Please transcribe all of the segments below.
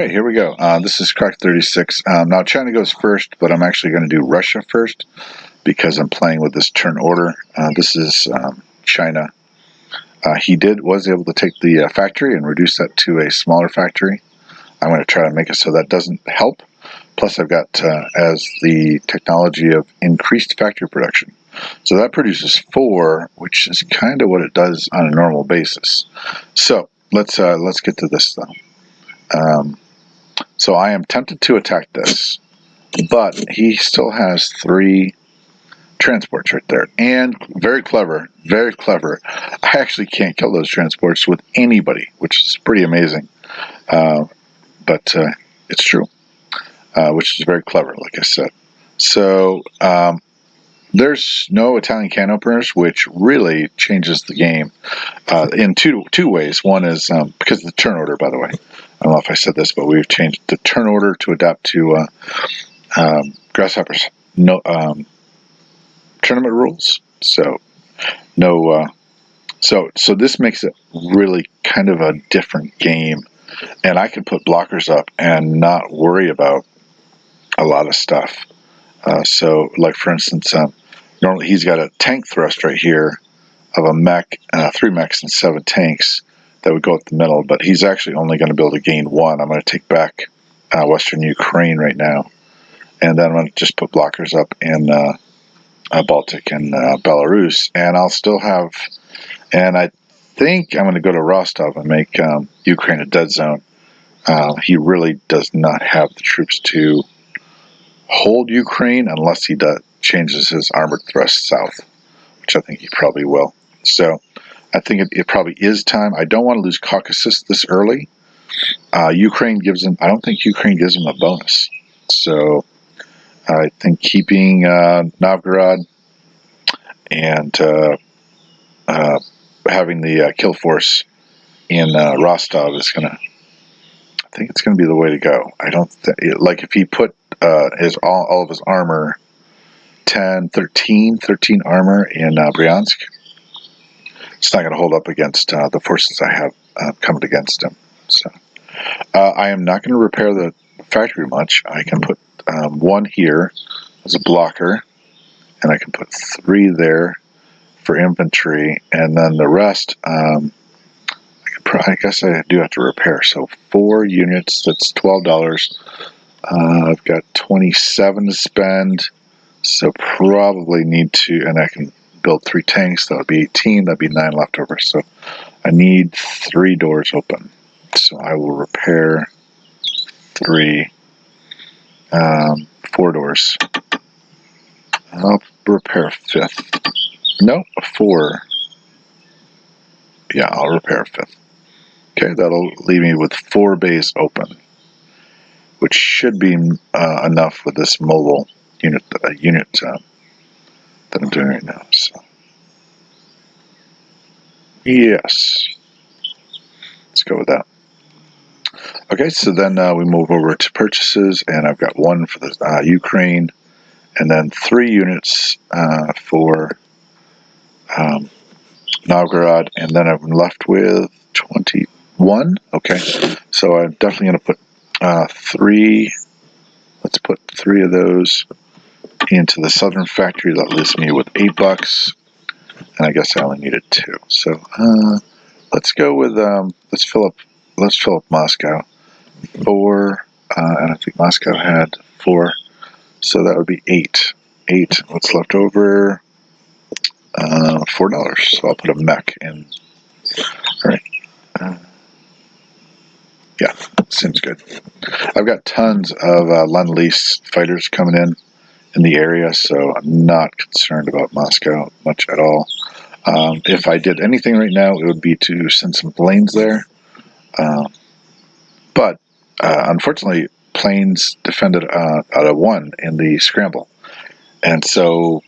Okay, here we go. This is crockett36. Now China goes first, but I'm actually going to do Russia first because I'm playing with this turn order. This is China. He was able to take the factory and reduce that to a smaller factory. I'm going to try to make it so that doesn't help. Plus I've got as the technology of increased factory production. So that produces 4, which is kind of what it does on a normal basis. So let's get to this though. So I am tempted to attack this, but he still has 3 transports right there. And very clever, very clever. I actually can't kill those transports with anybody, which is pretty amazing. But it's true, which is very clever, like I said. So there's no Italian can openers, which really changes the game in two ways. One is because of the turn order, by the way. I don't know if I said this, but we've changed the turn order to adapt to Grasshoppers tournament rules. So no, so this makes it really kind of a different game, and I can put blockers up and not worry about a lot of stuff. So, like for instance, normally he's got a tank thrust right here of a mech, 3 mechs and 7 tanks that would go up the middle, but he's actually only going to be able to gain 1. I'm going to take back Western Ukraine right now, and then I'm going to just put blockers up in Baltic and Belarus, and I'll still have, and I think I'm going to go to Rostov and make Ukraine a dead zone. He really does not have the troops to hold Ukraine unless he changes his armored thrust south, which I think he probably will. So I think it probably is time. I don't want to lose Caucasus this early. Ukraine gives him, I don't think Ukraine gives him a bonus. So I think keeping Novgorod and having the kill force in Rostov is going to, I think it's going to be the way to go. I don't like if he put all of his armor, 13 armor in Bryansk, it's not going to hold up against the forces I have coming against him. So I am not going to repair the factory much. I can put 1 here as a blocker, and I can put 3 there for infantry, and then the rest I guess I do have to repair. So 4 units, that's $12. I've got 27 to spend, so probably need to, and I can build 3 tanks, that would be 18, that'd be 9 left over. So I need 3 doors open. So I will repair 3, 4 doors. I'll repair a 5th. No, a 4. Yeah, I'll repair a 5th. Okay, that'll leave me with 4 bays open, which should be enough with this mobile unit that I'm doing right now. So, yes, let's go with that. Okay, so then we move over to purchases, and I've got 1 for the Ukraine, and then 3 units for Novgorod, and then I'm left with 21. Okay, so I'm definitely going to put 3. Let's put 3 of those into the southern factory. That leaves me with $8, and I guess I only needed 2. So let's go with let's fill up Moscow. 4, and I think Moscow had 4, so that would be 8. What's left over? $4. So I'll put a mech in. All right. Yeah, seems good. I've got tons of Lend-Lease fighters coming in the area, so I'm not concerned about Moscow much at all. If I did anything right now, it would be to send some planes there. But unfortunately, planes defended out of 1 in the scramble. And so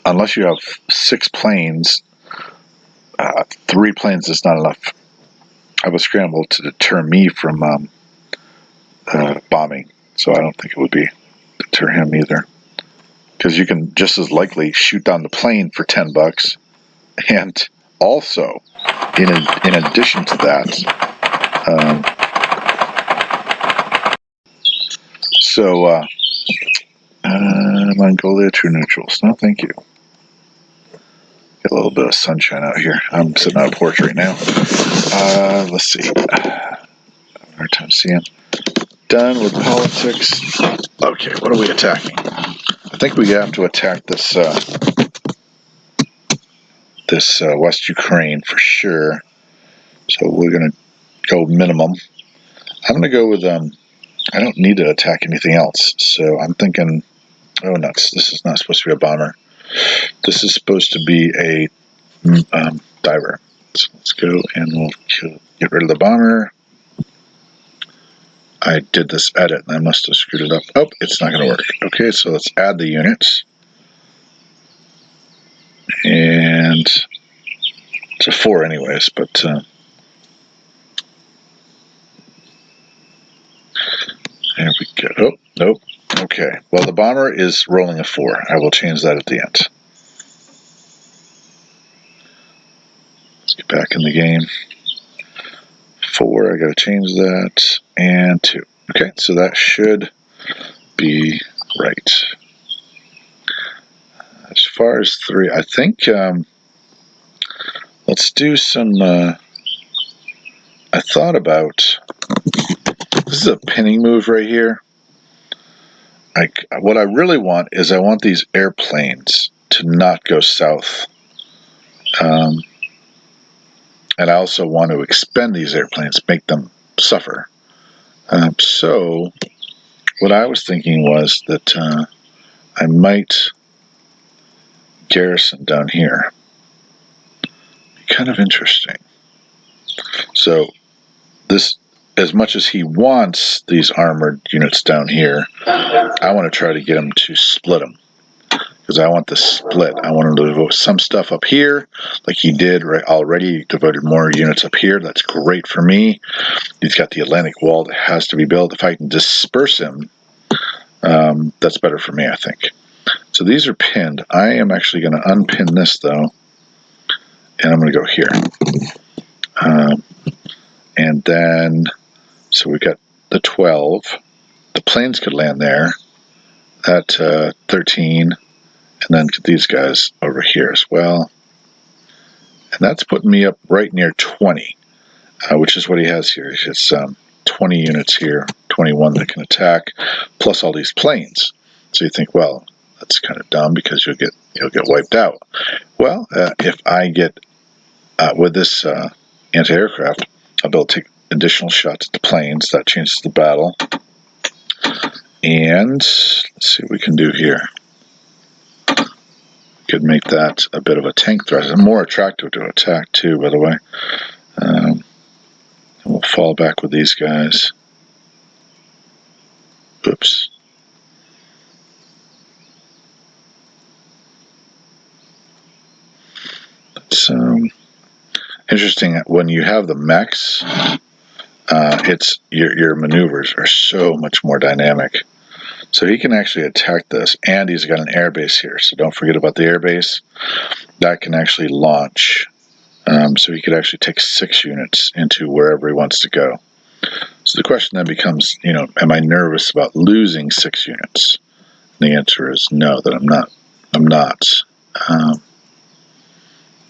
unless you have 6 planes, 3 planes is not enough of a scramble to deter me from bombing. So I don't think it would deter him either. Because you can just as likely shoot down the plane for $10, and also, in addition to that, So, Mongolia, true neutrals. No, thank you. Got a little bit of sunshine out here. I'm sitting on a porch right now. Let's see. Hard time seeing. Done with politics. Okay, what are we attacking? I think we have to attack this West Ukraine for sure. So we're gonna go minimum. I'm gonna go with I don't need to attack anything else. So I'm thinking, oh nuts! This is not supposed to be a bomber. This is supposed to be a diver. So let's go and we'll get rid of the bomber. I did this edit and I must have screwed it up. Oh, it's not going to work. Okay, so let's add the units. And it's a 4 anyways, but there we go. Oh, nope. Okay, well the bomber is rolling a 4. I will change that at the end. Let's get back in the game. 4, I got to change that. And 2. Okay, so that should be right. As far as 3, I think let's do some, I thought about, this is a pinning move right here. What I really want is I want these airplanes to not go south. And I also want to expend these airplanes, make them suffer. So what I was thinking was that I might garrison down here. Be kind of interesting. So this, as much as he wants these armored units down here, I want to try to get him to split them. Because I want the split. I want him to devote some stuff up here, like he did right already. He devoted more units up here. That's great for me. He's got the Atlantic Wall that has to be built. If I can disperse him, that's better for me, I think. So these are pinned. I am actually going to unpin this, though, and I'm going to go here. And then, so we got the 12. The planes could land there. That 13. And then these guys over here as well. And that's putting me up right near 20, which is what he has here. He has 20 units here, 21 that can attack, plus all these planes. So you think, well, that's kind of dumb because you'll get wiped out. Well, if I get with this anti-aircraft, I'll be able to take additional shots at the planes. That changes the battle. And let's see what we can do here. Could make that a bit of a tank thrust. And more attractive to attack too, by the way. And we'll fall back with these guys. Oops. It's interesting when you have the mechs. It's your maneuvers are so much more dynamic. So he can actually attack this, and he's got an airbase here. So don't forget about the airbase. That can actually launch. So he could actually take 6 units into wherever he wants to go. So the question then becomes, am I nervous about losing 6 units? And the answer is no, that I'm not. I'm not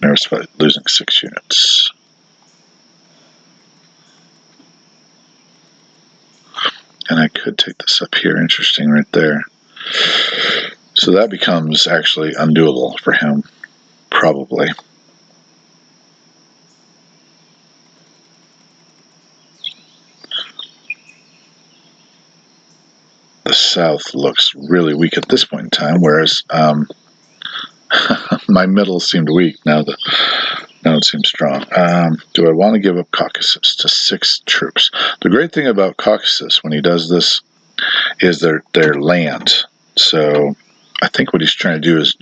nervous about losing 6 units. And I could take this up here. Interesting right there. So that becomes actually undoable for him, probably. The south looks really weak at this point in time, whereas my middle seemed weak. Now it seems strong. Do I want to give up Caucasus to 6 troops? The great thing about Caucasus when he does this is their land. So I think what he's trying to do is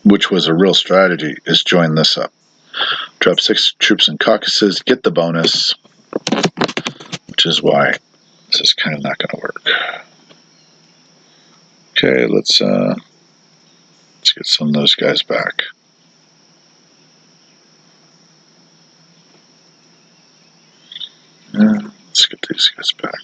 which was a real strategy, is join this up. Drop 6 troops in Caucasus, get the bonus, which is why this is kind of not going to work. Okay, let's get some of those guys back. Let's get these guys back.